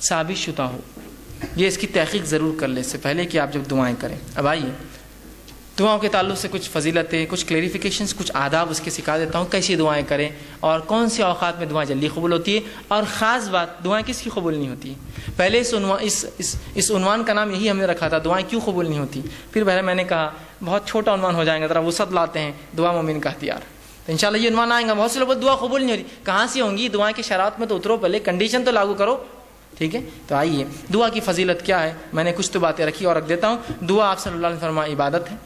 ثابت شدہ ہو. یہ اس کی تحقیق ضرور کر لیں اس سے پہلے کہ آپ جب دعائیں کریں. اب آئیے دعاؤں کے تعلق سے کچھ فضیلتیں، کچھ کلیریفیکیشنز، کچھ آداب اس کے سکھا دیتا ہوں کیسی دعائیں کریں اور کون سے اوقات میں دعائیں جلدی قبول ہوتی ہے. اور خاص بات، دعائیں کس کی قبول نہیں ہوتی. پہلے اس عنوان کا نام یہی ہم نے رکھا تھا، دعائیں کیوں قبول نہیں ہوتی. پھر پہلے میں نے کہا بہت چھوٹا عنوان ہو جائے گا، ذرا وسعت لاتے ہیں، دعا مومن کا ہتھیار. تو انشاءاللہ یہ عنوان آئے گا. بہت سے لوگ دعا قبول نہیں ہوتی، کہاں سے ہوں گی دعائیں کے شرائط میں تو اترو، پہلے کنڈیشن تو لاگو کرو. ٹھیک ہے، تو آئیے دعا کی فضیلت کیا ہے. میں نے کچھ تو باتیں رکھی اور رکھ دیتا ہوں. دعا آپ صلی اللہ علیہ وسلم فرمایا عبادت ہے،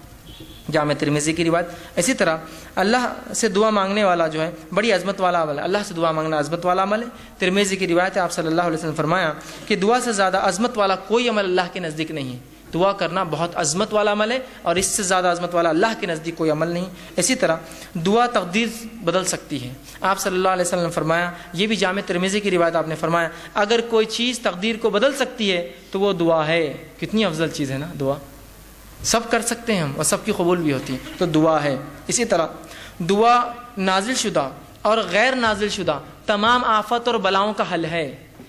جامع ترمذی کی روایت. اسی طرح اللہ سے دعا مانگنے والا جو ہے بڑی عظمت والا عمل ہے. اللہ سے دعا مانگنا عظمت والا عمل ہے. ترمذی کی روایت ہے، آپ صلی اللہ علیہ وسلم فرمایا کہ دعا سے زیادہ عظمت والا کوئی عمل اللہ کے نزدیک نہیں ہے. دعا کرنا بہت عظمت والا عمل ہے اور اس سے زیادہ عظمت والا اللہ کے نزدیک کوئی عمل نہیں. اسی طرح دعا تقدیر بدل سکتی ہے. آپ صلی اللہ علیہ وسلم نے فرمایا، یہ بھی جامع ترمذی کی روایت، آپ نے فرمایا اگر کوئی چیز تقدیر کو بدل سکتی ہے تو وہ دعا ہے. کتنی افضل چیز ہے نا دعا. سب کر سکتے ہیں ہم اور سب کی قبول بھی ہوتی ہے، تو دعا ہے. اسی طرح دعا نازل شدہ اور غیر نازل شدہ تمام آفات اور بلاؤں کا حل ہے.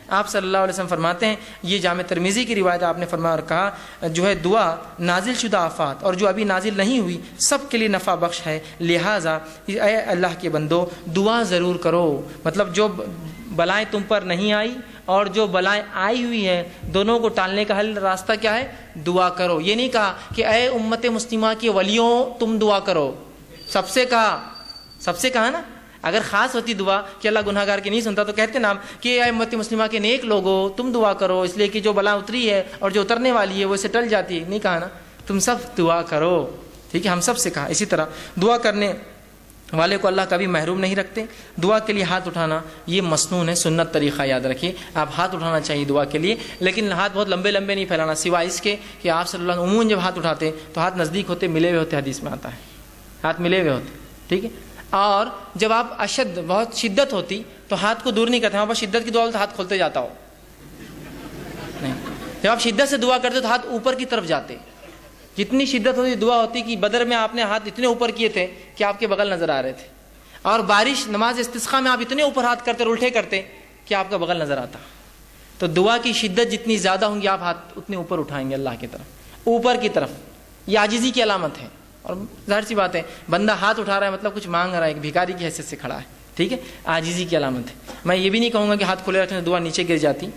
آپ صلی اللہ علیہ وسلم فرماتے ہیں، یہ جامع ترمذی کی روایت، آپ نے فرمایا اور کہا جو ہے دعا نازل شدہ آفات اور جو ابھی نازل نہیں ہوئی سب کے لیے نفع بخش ہے. لہٰذا اے اللہ کے بندو دعا ضرور کرو. مطلب جو بلائیں تم پر نہیں آئی اور جو بلائیں آئی ہوئی ہیں دونوں کو ٹالنے کا حل راستہ کیا ہے؟ دعا کرو. یہ نہیں کہا کہ اے امت مسلمہ کے ولیوں تم دعا کرو، سب سے کہا نا. اگر خاص ہوتی دعا کہ اللہ گناہ گار کی نہیں سنتا تو کہتے نا کہ اے امت مسلمہ کے نیک لوگوں تم دعا کرو، اس لیے کہ جو بلا اتری ہے اور جو اترنے والی ہے وہ اسے ٹل جاتی ہے. نہیں کہا نا، تم سب دعا کرو. ٹھیک ہے، ہم سب سے کہا. اسی طرح دعا کرنے والے کو اللہ کبھی محروم نہیں رکھتے. دعا کے لیے ہاتھ اٹھانا یہ مسنون ہے، سنت طریقہ یاد رکھیے. آپ ہاتھ اٹھانا چاہیے دعا کے لیے، لیکن ہاتھ بہت لمبے لمبے نہیں پھیلانا، سوائے اس کے کہ آپ صلی اللہ علیہ وسلم عموماً جب ہاتھ اٹھاتے تو ہاتھ نزدیک ہوتے، ملے ہوئے ہوتے. حدیث میں آتا ہے ہاتھ ملے ہوئے ہوتے. ٹھیک ہے، اور جب آپ بہت شدت ہوتی تو ہاتھ کو دور نہیں کرتے. ہمارے پاس شدت کی دعا تو ہاتھ کھولتے جاتا ہو نہیں. جب آپ شدت سے دعا کرتے تو ہاتھ اوپر کی طرف جاتے. جتنی شدت ہوتی دعا ہوتی کہ بدر میں آپ نے ہاتھ اتنے اوپر کیے تھے کہ آپ کے بغل نظر آ رہے تھے، اور بارش نماز استسقاء میں آپ اتنے اوپر ہاتھ کرتے اور الٹے کرتے کہ آپ کا بغل نظر آتا. تو دعا کی شدت جتنی زیادہ ہوں گی آپ ہاتھ اتنے اوپر اٹھائیں گے اللہ کی طرف، اوپر کی طرف. یہ عاجزی کی علامت ہے. اور ظاہر سی بات ہے بندہ ہاتھ اٹھا رہا ہے مطلب کچھ مانگ رہا ہے، ایک بھکاری کی حیثیت سے کھڑا ہے. ٹھیک ہے، عاجزی کی علامت ہے. میں یہ بھی نہیں کہوں گا کہ ہاتھ کھلے رکھنے دعا نیچے گر جاتی،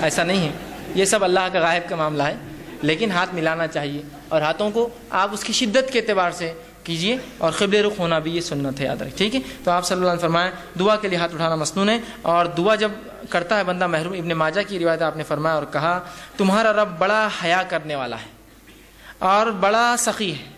ایسا نہیں ہے. یہ سب اللہ کا غائب کا معاملہ ہے. لیکن ہاتھ ملانا چاہیے اور ہاتھوں کو آپ اس کی شدت کے اعتبار سے کیجئے، اور قبلے رخ ہونا بھی یہ سنت ہے، یاد رکھ. ٹھیک ہے، تو آپ صلی اللہ علیہ وسلم فرمایا دعا کے لیے ہاتھ اٹھانا مسنون ہے. اور دعا جب کرتا ہے بندہ محروم. ابن ماجہ کی روایت آپ نے فرمایا اور کہا تمہارا رب بڑا حیا کرنے والا ہے اور بڑا سخی ہے،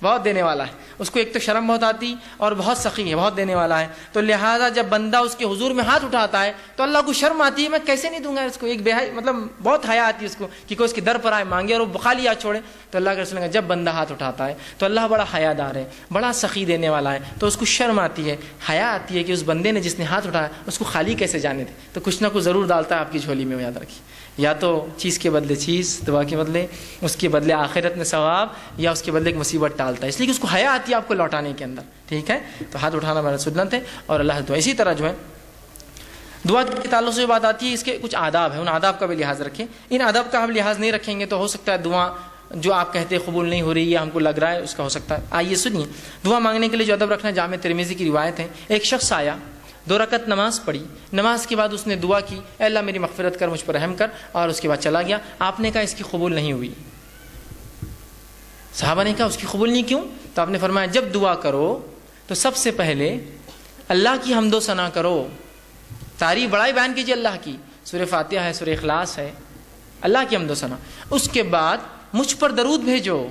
بہت دینے والا ہے. اس کو ایک تو شرم بہت آتی اور بہت سخی ہے، بہت دینے والا ہے. تو لہٰذا جب بندہ اس کے حضور میں ہاتھ اٹھاتا ہے تو اللہ کو شرم آتی ہے، میں کیسے نہیں دوں گا اس کو. ایک بے حیا مطلب بہت حیا آتی ہے اس کو کہ کوئی اس کے در پر آئے مانگے اور وہ خالی ہاتھ چھوڑے. تو اللہ کے رسول نے جب بندہ ہاتھ اٹھاتا ہے تو اللہ بڑا حیا دار ہے، بڑا سخی دینے والا ہے. تو اس کو شرم آتی ہے، حیا آتی ہے کہ اس بندے نے جس نے ہاتھ اٹھایا اس کو خالی کیسے جانے دے. تو کچھ نہ کچھ ضرور ڈالتا ہے آپ کی جھولی میں، یاد رکھیے. یا تو چیز کے بدلے چیز، دعا کے بدلے، اس کے بدلے آخرت میں ثواب، یا اس کے بدلے ایک مصیبت ٹالتا ہے، اس لیے کہ اس کو حیا آتی ہے آپ کو لوٹانے کے اندر. ٹھیک ہے، تو ہاتھ اٹھانا میرا سنت ہے اور اللہ دعا. اسی طرح جو ہے دعا کے تعلق سے بات آتی ہے، اس کے کچھ آداب ہیں، ان آداب کا بھی لحاظ رکھیں. ان آداب کا ہم لحاظ نہیں رکھیں گے تو ہو سکتا ہے دعا جو آپ کہتے ہیں قبول نہیں ہو رہی ہے، ہم کو لگ رہا ہے اس کا ہو سکتا ہے. آئیے سنیے دعا مانگنے کے لیے جو ادب رکھنا ہے. جامع ترمذی کی روایت ہے، ایک شخص آیا، 2 رکعت نماز پڑھی، نماز کے بعد اس نے دعا کی اے اللہ میری مغفرت کر، مجھ پر رحم کر، اور اس کے بعد چلا گیا. آپ نے کہا اس کی قبول نہیں ہوئی. صحابہ نے کہا اس کی قبول نہیں کیوں؟ تو آپ نے فرمایا جب دعا کرو تو سب سے پہلے اللہ کی حمد و ثنا کرو، تعریف بڑائی بیان کیجیے اللہ کی. سورہ فاتحہ ہے، سورہ اخلاص ہے، اللہ کی حمد و ثنا. اس کے بعد مجھ پر درود بھیجو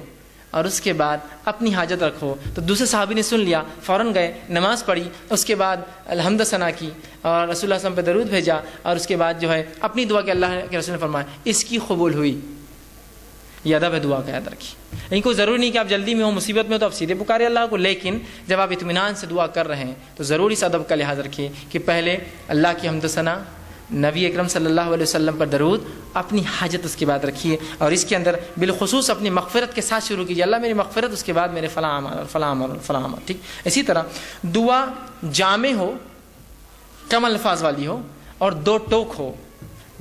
اور اس کے بعد اپنی حاجت رکھو. تو دوسرے صحابی نے سن لیا، فوراً گئے، نماز پڑھی، اس کے بعد الحمد ثنا کی اور رسول اللہ صلی اللہ علیہ وسلم پہ درود بھیجا، اور اس کے بعد جو ہے اپنی دعا کہ اللہ کے رسول نے فرمایا اس کی قبول ہوئی. یہ ادب ہے دعا کا، یاد رکھیے. یعنی کوئی ضروری نہیں کہ آپ جلدی میں ہو، مصیبت میں ہو تو آپ سیدھے پکارے اللہ کو، لیکن جب آپ اطمینان سے دعا کر رہے ہیں تو ضرور اس ادب کا لحاظ رکھیے کہ پہلے اللہ کی حمد ثنا، نبی اکرم صلی اللہ علیہ وسلم پر درود، اپنی حاجت اس کے بعد رکھیے، اور اس کے اندر بالخصوص اپنی مغفرت کے ساتھ شروع کیجیے. اللہ میری مغفرت، اس کے بعد میرے فلاں عمل فلاں عمل فلاں عمل. ٹھیک. اسی طرح دعا جامع ہو، کم الفاظ والی ہو اور 2 ٹوک ہو.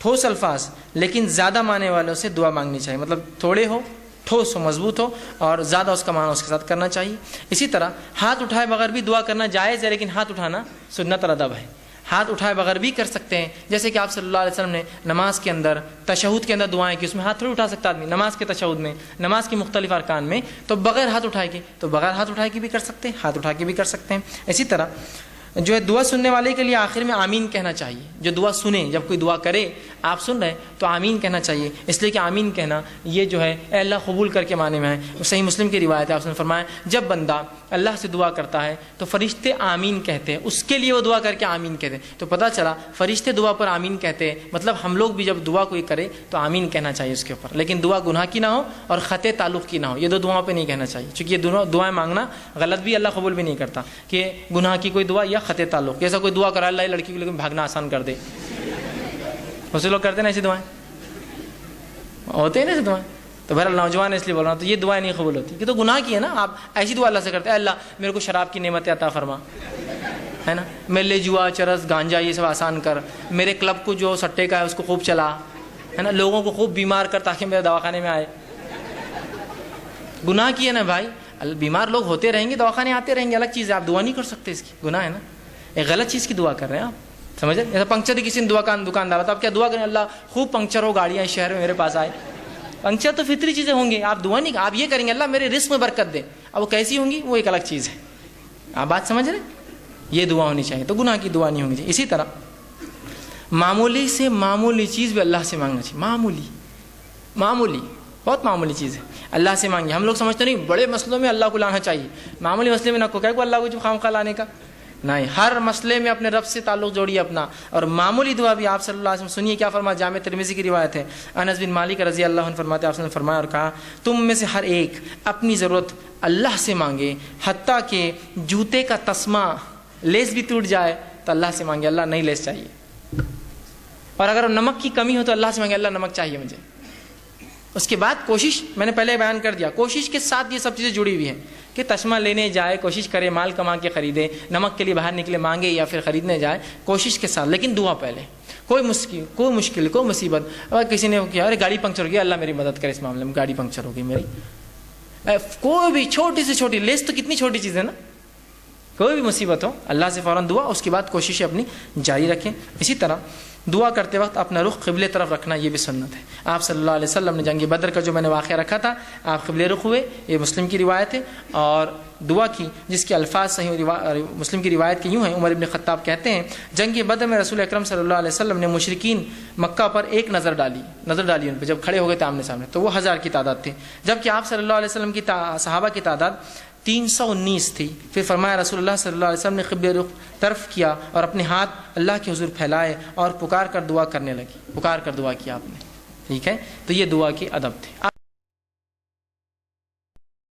ٹھوس الفاظ لیکن زیادہ معنی والوں سے دعا مانگنی چاہیے، مطلب تھوڑے ہو، ٹھوس ہو، مضبوط ہو اور زیادہ اس کا معنی اس کے ساتھ کرنا چاہیے۔ اسی طرح ہاتھ اٹھائے بغیر بھی دعا کرنا جائز ہے، لیکن ہاتھ اٹھانا سنت اور ادب ہے۔ ہاتھ اٹھائے بغیر بھی کر سکتے ہیں، جیسے کہ آپ صلی اللہ علیہ وسلم نے نماز کے اندر تشہد کے اندر دعائیں کی، اس میں ہاتھ تھوڑی اٹھا سکتا آدمی، نماز کے تشہد میں، نماز کے مختلف ارکان میں، تو بغیر ہاتھ اٹھائے کے، تو بغیر ہاتھ اٹھائے کے بھی کر سکتے ہیں، ہاتھ اٹھا کے بھی کر سکتے ہیں۔ اسی طرح جو ہے دعا سننے والے کے لیے آخر میں آمین کہنا چاہیے، جو دعا سنے، جب کوئی دعا کرے آپ سن رہے تو آمین کہنا چاہیے، اس لیے کہ آمین کہنا یہ جو ہے اے اللہ قبول کر کے معنی میں ہے۔ صحیح مسلم کی روایت ہے، آپ نے فرمایا جب بندہ اللہ سے دعا کرتا ہے تو فرشتے آمین کہتے ہیں، اس کے لیے وہ دعا کر کے آمین کہتے ہیں۔ تو پتہ چلا فرشتے دعا پر آمین کہتے ہیں، مطلب ہم لوگ بھی جب دعا کوئی کرے تو آمین کہنا چاہیے اس کے اوپر، لیکن دعا گناہ کی نہ ہو اور خطے تعلق کی نہ ہو، یہ دو دعاؤں پہ نہیں کہنا چاہیے، چونکہ یہ دونوں دعائیں مانگنا غلط بھی، اللہ قبول بھی نہیں کرتا، کہ گناہ کی کوئی دعا یا خطے تعلق، جیسا کوئی دعا کرا اللہ لڑکی کو لیکن بھاگنا آسان کر دے، بہت سے لوگ کرتے ہیں نا ایسی دعائیں، ہوتے ہیں نا ایسی دعائیں، تو بہرحال نوجوان اس لیے بول رہا ہوں، تو یہ دعائیں نہیں قبول ہوتی، کہ تو گناہ کی ہے نا۔ آپ ایسی دعا اللہ سے کرتے ہیں اللہ میرے کو شراب کی نعمت عطا فرما، ہے نا، میرے لیے جوا، چرس، گانجا یہ سب آسان کر، میرے کلب کو جو سٹے کا ہے اس کو خوب چلا، ہے نا، لوگوں کو خوب بیمار کر تاکہ میرے دواخانے میں آئے۔ گناہ کی ہے نا بھائی، بیمار لوگ ہوتے رہیں گے، دواخانے آتے رہیں گے، الگ چیز ہے، آپ دعا نہیں کر سکتے، اس کی گناہ ہے نا، ایک غلط چیز کی دعا کر رہے ہیں آپ، سمجھ رہے؟ جیسا پنکچر کی کسی نے دکاندار تو آپ کیا دعا کریں اللہ خوب پنکچر ہو گاڑیاں اس شہر میں میرے پاس آئے، پنکچر تو فطری چیزیں ہوں گی، آپ دعا نہیں، آپ یہ کریں گے اللہ میرے رزق میں برکت دے، اب وہ کیسی ہوں گی وہ ایک الگ چیز ہے، آپ بات سمجھ رہے؟ یہ دعا ہونی چاہیے، تو گناہ کی دعا نہیں ہونی چاہیے۔ اسی طرح معمولی سے معمولی چیز بھی اللہ سے مانگنا چاہیے، معمولی بہت معمولی چیز ہے اللہ سے مانگی، ہم لوگ سمجھتے نہیں بڑے مسئلوں میں اللہ کو لانا چاہیے، معمولی مسئلے میں نہ کو اللہ کو جو خواہ لانے کا نہیں، ہر مسئلے میں اپنے رب سے تعلق جوڑیے اپنا، اور معمولی دعا بھی آپ صلی اللہ علیہ وسلم سنیے کیا فرمایا، جامع ترمذی کی روایت ہے، انس بن مالک رضی اللہ عنہ فرماتے ہیں آپ نے فرمایا اور کہا تم میں سے ہر ایک اپنی ضرورت اللہ سے مانگے، حتیٰ کہ جوتے کا تسمہ لیس بھی ٹوٹ جائے تو اللہ سے مانگے، اللہ نہیں لیس چاہیے، اور اگر نمک کی کمی ہو تو اللہ سے مانگے اللہ نمک چاہیے مجھے۔ اس کے بعد کوشش، میں نے پہلے بیان کر دیا، کوشش کے ساتھ یہ سب چیزیں جڑی ہوئی ہیں کہ تسمہ لینے جائے، کوشش کرے مال کما کے خریدے، نمک کے لیے باہر نکلے مانگے یا پھر خریدنے جائے، کوشش کے ساتھ، لیکن دعا پہلے۔ کوئی مشکل کوئی مصیبت، اگر کسی نے کیا ارے گاڑی پنکچر ہو گئی، اللہ میری مدد کرے اس معاملے میں، گاڑی پنکچر ہو گئی میری، کوئی بھی چھوٹی سے چھوٹی لیس تو کتنی چھوٹی چیز ہے نا، کوئی بھی مصیبت ہو اللہ سے فوراً دعا، اس کے بعد کوششیں اپنی جاری رکھیں۔ اسی طرح دعا کرتے وقت اپنا رخ قبلے طرف رکھنا یہ بھی سنت ہے۔ آپ صلی اللہ علیہ وسلم نے جنگ بدر کا جو میں نے واقعہ رکھا تھا، آپ قبلے رخ ہوئے، یہ مسلم کی روایت ہے، اور دعا کی جس کے الفاظ صحیح مسلم کی روایت کے یوں ہیں، عمر ابن خطاب کہتے ہیں جنگ بدر میں رسول اکرم صلی اللہ علیہ وسلم نے مشرکین مکہ پر ایک نظر ڈالی ان پہ، جب کھڑے ہو گئے تھے آمنے سامنے تو وہ 1000 کی تعداد تھی، جبکہ آپ صلی اللہ علیہ وسلم کی صحابہ کی تعداد 319 تھی۔ پھر فرمایا رسول اللہ صلی اللہ علیہ وسلم نے قبلے رخ طرف کیا اور اپنے ہاتھ اللہ کے حضور پھیلائے اور پکار کر دعا کرنے لگی، پکار کر دعا کیا آپ نے، ٹھیک ہے، تو یہ دعا کی ادب تھے۔